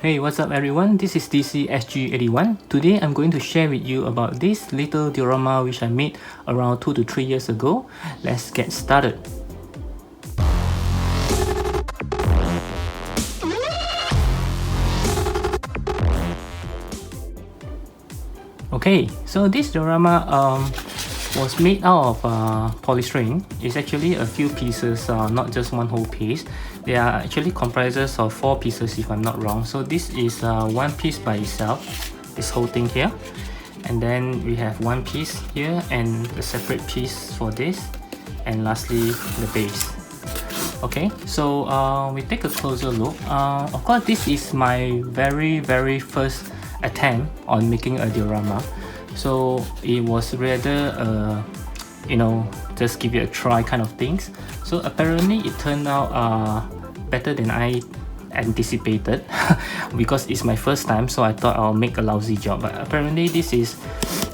Hey, what's up everyone? This is DCSG81. Today I'm going to share with you about this little diorama which I made around 2 to 3 years ago. Let's get started. Okay, so this diorama was made out of polystyrene. It's actually a few pieces, not just one whole piece. They are actually comprises of 4 pieces if I'm not wrong. So this is one piece by itself, this whole thing here. And then we have one piece here and a separate piece for this. And lastly, the base. Okay, so we take a closer look. Of course, this is my very first attempt on making a diorama. So it was rather just give it a try kind of things. So apparently it turned out better than I anticipated because it's my first time, so I thought I'll make a lousy job, but apparently this is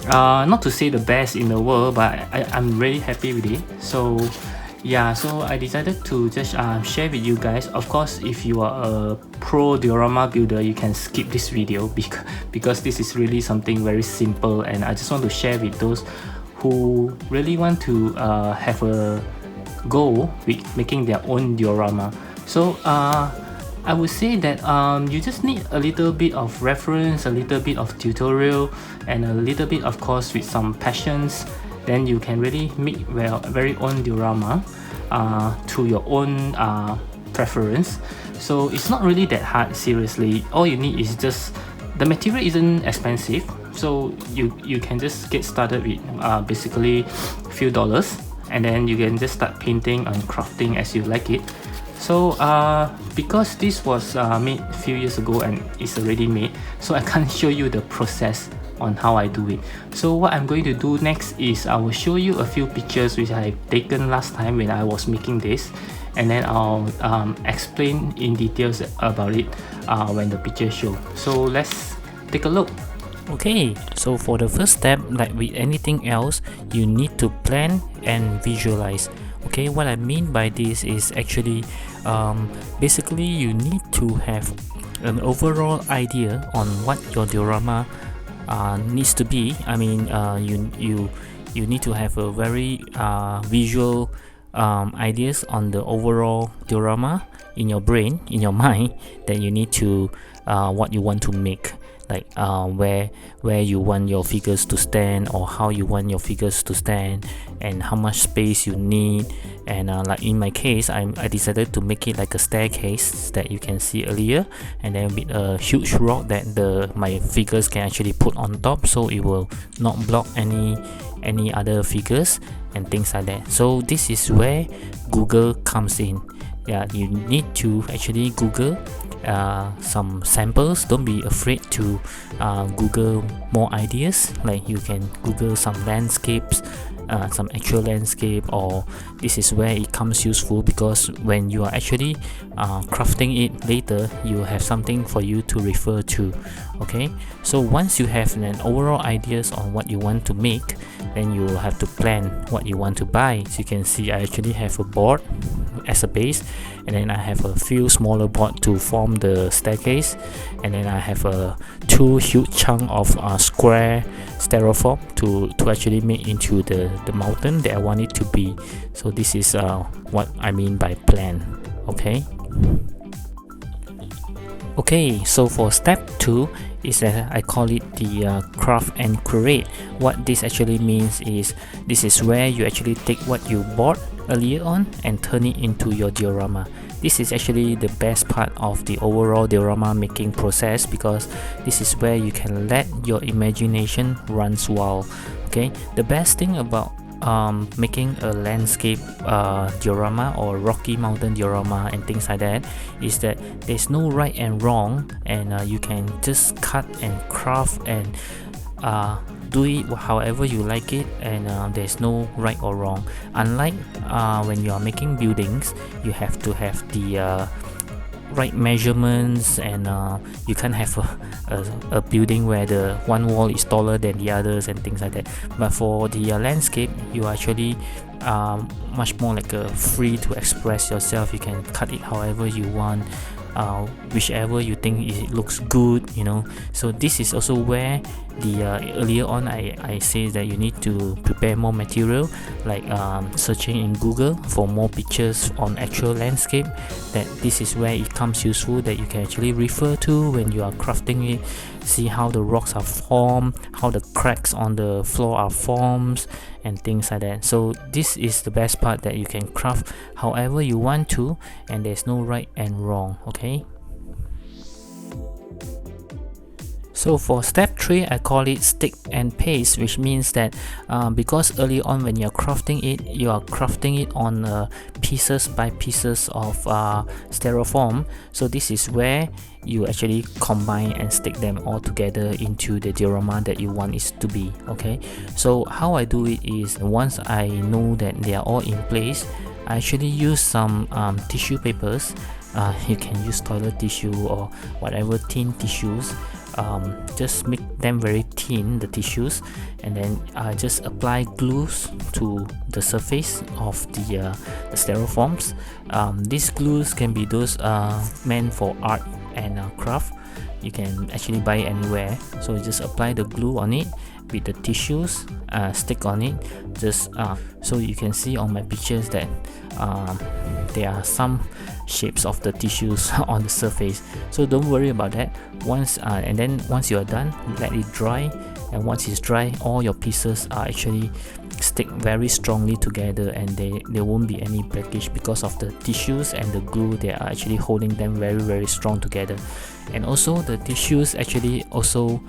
not to say the best in the world, but I'm really happy with it. So yeah, so I decided to just share with you guys. Of course, if you are a pro diorama builder, you can skip this video because this is really something very simple, and I just want to share with those who really want to have a go with making their own diorama. So I would say that you just need a little bit of reference, a little bit of tutorial, and a little bit, of course, with some passions. Then you can really make very own diorama to your own preference. So it's not really that hard, seriously. All you need is just the material isn't expensive, so you can just get started with basically a few dollars, and then you can just start painting and crafting as you like it. So because this was made a few years ago and it's already made, so I can't show you the process on how I do it. So what I'm going to do next is I will show you a few pictures which I've taken last time when I was making this, and then I'll explain in details about it when the pictures show. So let's take a look. Okay, so for the first step, like with anything else, you need to plan and visualize. Okay, what I mean by this is actually basically you need to have an overall idea on what your diorama needs to be. I mean, you need to have a very visual ideas on the overall diorama in your brain, in your mind, that you need to what you want to make, like where you want your figures to stand, or how you want your figures to stand, and how much space you need. And like in my case, I decided to make it like a staircase that you can see earlier, and then with a huge rock that my figures can actually put on top, so it will not block any other figures and things like that. So this is where Google comes in. Yeah, you need to actually Google some samples. Don't be afraid to Google more ideas. Like you can Google some landscapes, some actual landscape, or this is where it comes useful, because when you are actually crafting it later, you have something for you to refer to. Okay, so once you have an overall ideas on what you want to make, then you will have to plan what you want to buy. So you can see I actually have a board as a base, and then I have a few smaller board to form the staircase, and then I have a 2 huge chunk of square styrofoam to actually make into the mountain that I want it to be. So this is what I mean by plan. Okay, so for step 2 is that I call it the craft and create. What this actually means is this is where you actually take what you bought earlier on and turn it into your diorama. This is actually the best part of the overall diorama making process, because this is where you can let your imagination run wild. Okay, the best thing about making a landscape diorama or rocky mountain diorama and things like that is that there's no right and wrong, and you can just cut and craft and do it however you like it, and there's no right or wrong. Unlike when you are making buildings, you have to have the right measurements, and you can't have a building where the one wall is taller than the others and things like that. But for the landscape, you are actually much more like free to express yourself. You can cut it however you want, whichever you think it looks good, you know. So this is also where the earlier on I say that you need to prepare more material, like searching in Google for more pictures on actual landscape. That this is where it comes useful, that you can actually refer to when you are crafting it. See how the rocks are formed, how the cracks on the floor are formed, and things like that. So this is the best part, that you can craft however you want to, and there's no right and wrong. Okay, so for step 3, I call it stick and paste, which means that because early on when you're crafting it, you are crafting it on pieces by pieces of styrofoam. So this is where you actually combine and stick them all together into the diorama that you want it to be. Okay, so how I do it is, once I know that they are all in place, I actually use some tissue papers. You can use toilet tissue or whatever thin tissues. Just make them very thin, the tissues, and then just apply glues to the surface of the styrofoams. These glues can be those meant for art and craft. You can actually buy it anywhere. So you just apply the glue on it with the tissues, stick on it. Just so you can see on my pictures that there are some shapes of the tissues on the surface. So don't worry about that. Once you are done, let it dry, and once it's dry, all your pieces are actually stick very strongly together, and there won't be any breakage because of the tissues and the glue. They are actually holding them very strong together. And also the tissues actually also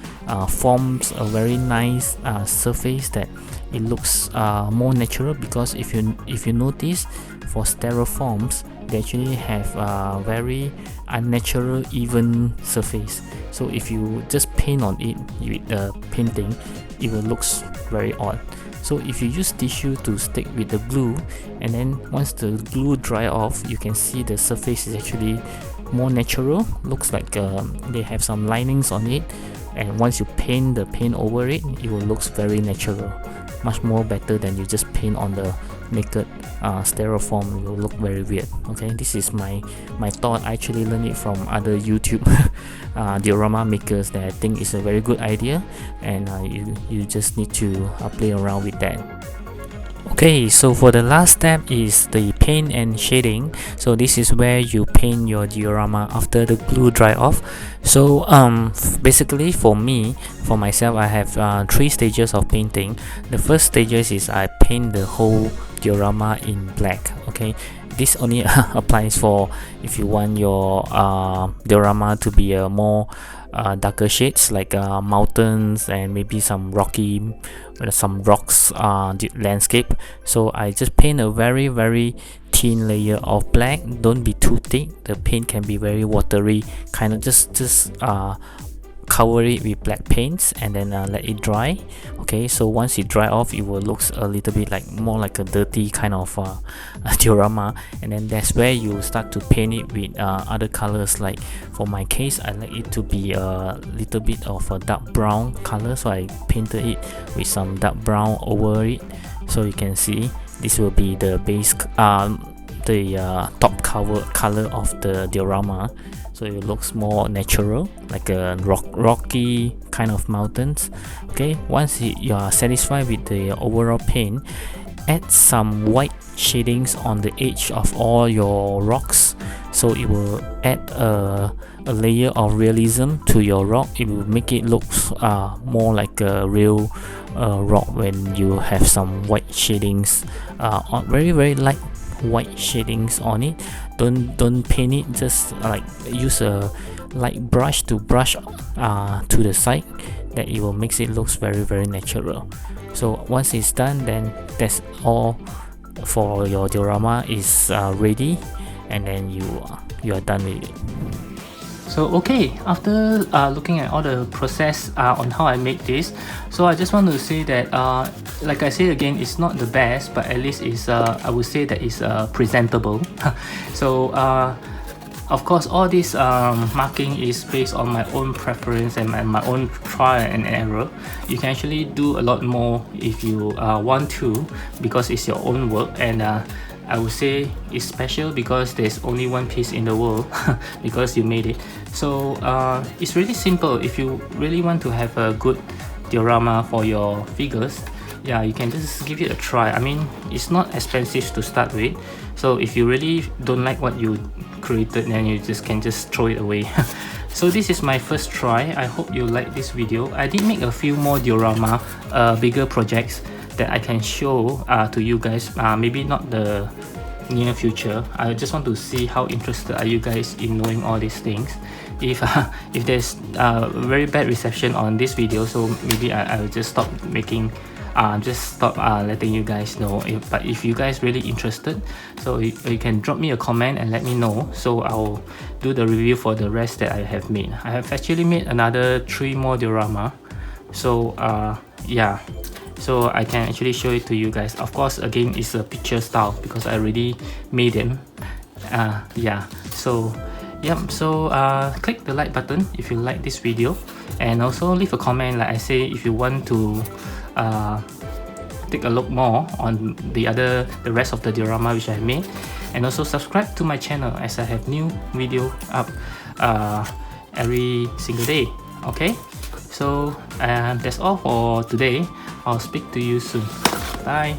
forms a very nice surface that it looks more natural, because if you notice, for styrofoams they actually have a very unnatural even surface. So if you just paint on it with the painting, it will looks very odd. So if you use tissue to stick with the glue, and then once the glue dry off, you can see the surface is actually more natural. Looks like they have some linings on it, and once you paint the paint over it, it will looks very natural, much more better than you just paint on the naked styrofoam. It will look very weird. Okay, this is my thought. I actually learned it from other YouTube diorama makers that I think is a very good idea, and you just need to play around with that. Okay, so for the last step is the paint and shading. So this is where you paint your diorama after the glue dry off. So basically for myself, I have 3 stages of painting. The first stages is I paint the whole diorama in black. Okay, this only applies for if you want your diorama to be a more darker shades, like mountains and maybe some rocks landscape. So I just paint a very thin layer of black. Don't be too thick. The paint can be very watery, kind of just cover it with black paints, and then let it dry. Okay, so once it dry off, it will looks a little bit more like a dirty kind of diorama, and then that's where you start to paint it with other colors. Like for my case, I like it to be a little bit of a dark brown color, so I painted it with some dark brown over it. So you can see this will be the base top color of the diorama. So it looks more natural, like a rocky kind of mountains. Okay, once you are satisfied with the overall paint, add some white shadings on the edge of all your rocks. So it will add a layer of realism to your rock. It will make it look more like a real rock when you have some white shadings, on very light white shadings on it. Don't paint it, just like use a light brush to brush to the side, that it will makes it looks very natural. So once it's done, then that's all for your diorama is ready, and then you are done with it. So okay, after looking at all the process on how I make this, so I just want to say that like I say again, it's not the best, but at least it's I would say that it's presentable. So of course, all this marking is based on my own preference and my own trial and error. You can actually do a lot more if you want to, because it's your own work, and I would say it's special because there's only one piece in the world because you made it. So it's really simple. If you really want to have a good diorama for your figures, yeah, you can just give it a try. I mean, it's not expensive to start with, so if you really don't like what you created, then you can just throw it away. So this is my first try. I hope you like this video. I did make a few more diorama, bigger projects that I can show to you guys. Maybe not the near future. I just want to see how interested are you guys in knowing all these things. If there's very bad reception on this video, so maybe I will just stop making, letting you guys know. But if you guys really interested, so you can drop me a comment and let me know, so I'll do the review for the rest that I have made. I have actually made another 3 more diorama, so yeah, so I can actually show it to you guys. Of course, again, it's a picture style because I already made them. Yeah, so yep, so click the like button if you like this video, and also leave a comment, like I say, if you want to take a look more on the rest of the diorama which I made, and also subscribe to my channel as I have new video up every single day. Okay, so that's all for today. I'll speak to you soon. Bye.